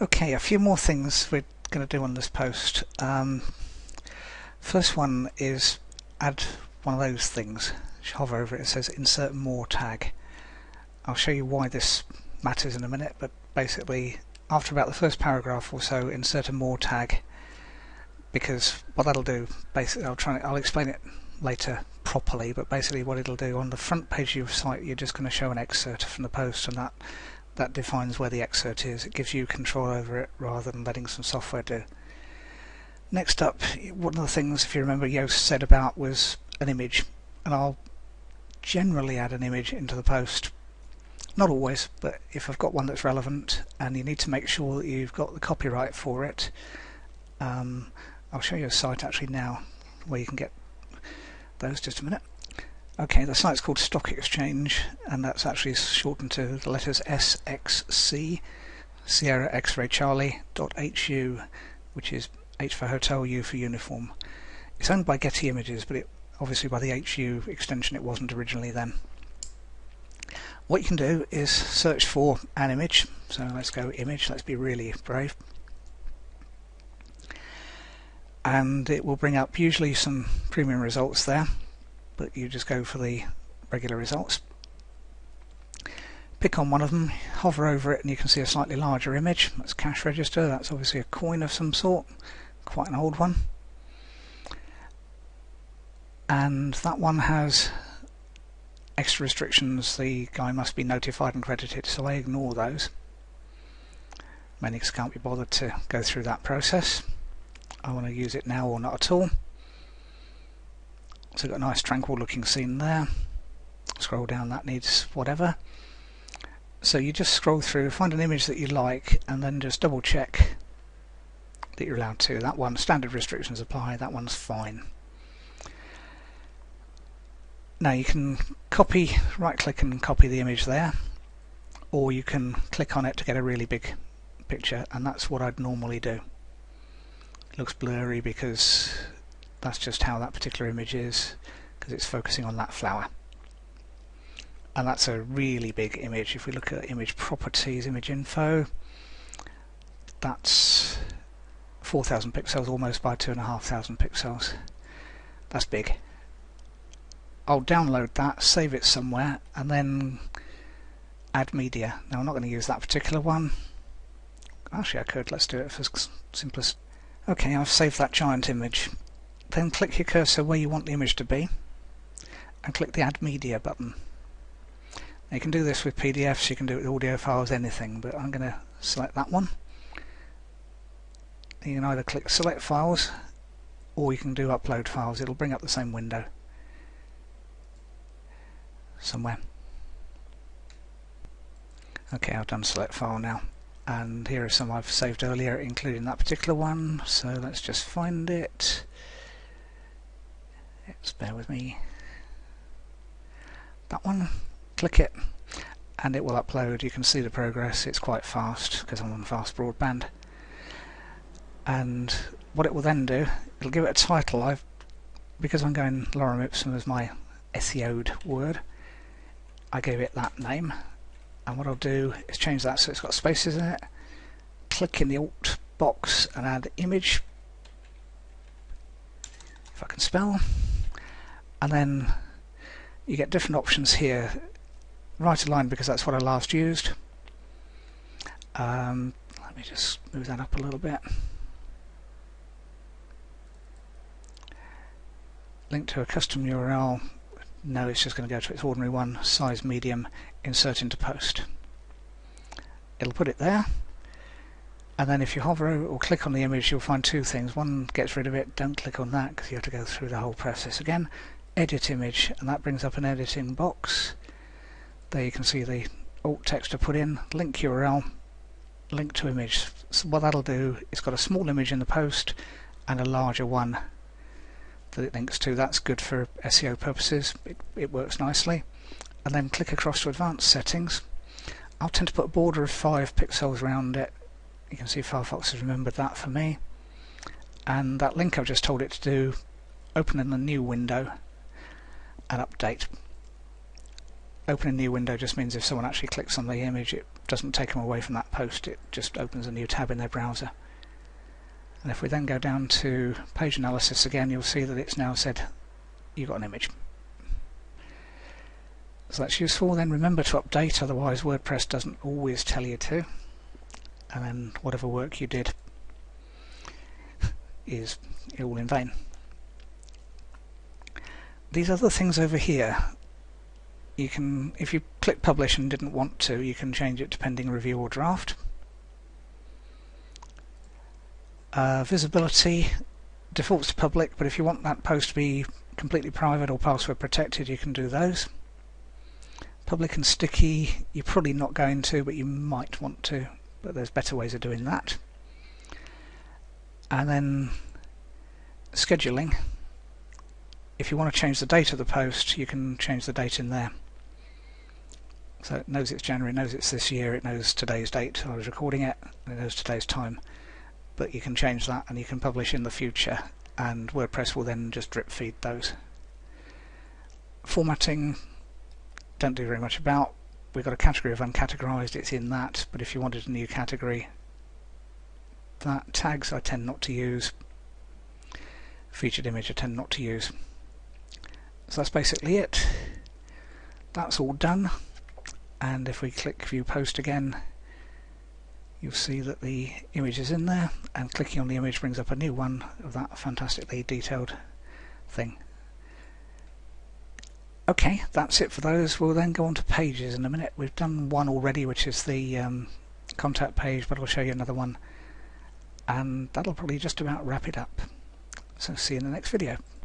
Okay, a few more things we're going to do on this post. First one is add one of those things. Just hover over it, it says insert more tag. I'll show you why this matters in a minute, but basically after about the first paragraph or so, insert a more tag, because what that'll do, basically I'll explain it later properly, but basically what it'll do, on the front page of your site you're just going to show an excerpt from the post, and that defines where the excerpt is. It gives you control over it rather than letting some software do. Next up, one of the things, if you remember, Yoast said about was an image, and I'll generally add an image into the post. Not always, but if I've got one that's relevant and you need to make sure that you've got the copyright for it, I'll show you a site actually now where you can get those. Just a minute. Okay, the site's called Stock Exchange, and that's actually shortened to the letters SXC, Sierra X-Ray Charlie .hu, which is H for hotel, U for uniform. It's owned by Getty Images, but obviously by the HU extension it wasn't originally then. What you can do is search for an image. So let's go image, let's be really brave. And it will bring up usually some premium results there, but you just go for the regular results. Pick on one of them, hover over it, and you can see a slightly larger image. That's cash register, that's obviously a coin of some sort, quite an old one. And that one has extra restrictions. The guy must be notified and credited, so I ignore those. Many can't be bothered to go through that process. I want to use it now or not at all. So got a nice tranquil looking scene there. Scroll down, that needs whatever. So you just scroll through, find an image that you like, and then just double check that you're allowed to. That one, standard restrictions apply, that one's fine. Now you can copy, right click and copy the image there, or you can click on it to get a really big picture, and that's what I'd normally do. It looks blurry because that's just how that particular image is, because it's focusing on that flower. And that's a really big image. If we look at image properties, image info, that's 4,000 pixels almost by 2,500 pixels. That's big. I'll download that, save it somewhere, and then add media. Now I'm not going to use that particular one. Actually I could, let's do it for simplest. Okay, I've saved that giant image. Then click your cursor where you want the image to be and click the Add Media button. Now you can do this with PDFs, you can do it with audio files, anything, but I'm going to select that one. You can either click Select Files or you can do Upload Files. It'll bring up the same window somewhere. Okay, I've done Select File now. And here are some I've saved earlier, including that particular one, so let's just find it. Just bear with me. That one, click it, and it will upload. You can see the progress, it's quite fast because I'm on fast broadband. And what it will then do, it'll give it a title. Because I'm going lorem ipsum as my SEO'd word, I gave it that name. And what I'll do is change that so it's got spaces in it. Click in the Alt box and add image, if I can spell. And then you get different options here. Right align because that's what I last used. Let me just move that up a little bit. Link to a custom URL. No, it's just going to go to its ordinary one, size medium, insert into post. It'll put it there, and then if you hover over or click on the image you'll find two things. One gets rid of it, don't click on that because you have to go through the whole process again. Edit image, and that brings up an editing box. There you can see the alt text to put in, link URL, link to image. So what that'll do, it's got a small image in the post and a larger one that it links to. That's good for SEO purposes, it works nicely. And then click across to advanced settings. I'll tend to put a border of 5 pixels around it. You can see Firefox has remembered that for me. And that link I've just told it to do, open in a new window and update. open a new window just means if someone actually clicks on the image, it doesn't take them away from that post, it just opens a new tab in their browser. And if we then go down to page analysis again, you'll see that it's now said you've got an image. So that's useful. Then remember to update, otherwise WordPress doesn't always tell you to, and then whatever work you did is all in vain. These other things over here, you can, if you click publish and didn't want to, you can change it to pending review or draft. Visibility defaults to public, but if you want that post to be completely private or password protected, you can do those. Public and sticky, you're probably not going to, but you might want to, but there's better ways of doing that. And then scheduling, if you want to change the date of the post, you can change the date in there. So it knows it's January, it knows it's this year, it knows today's date, I was recording it, and it knows today's time. But you can change that and you can publish in the future, and WordPress will then just drip feed those. Formatting, don't do very much about. We've got a category of uncategorized, it's in that, but if you wanted a new category, that tags I tend not to use. Featured image I tend not to use. So that's basically it. That's all done, and if we click view post again, you'll see that the image is in there, and clicking on the image brings up a new one of that fantastically detailed thing. Okay, that's it for those. We'll then go on to pages in a minute. We've done one already, which is the contact page, but I'll show you another one, and that'll probably just about wrap it up. So see you in the next video.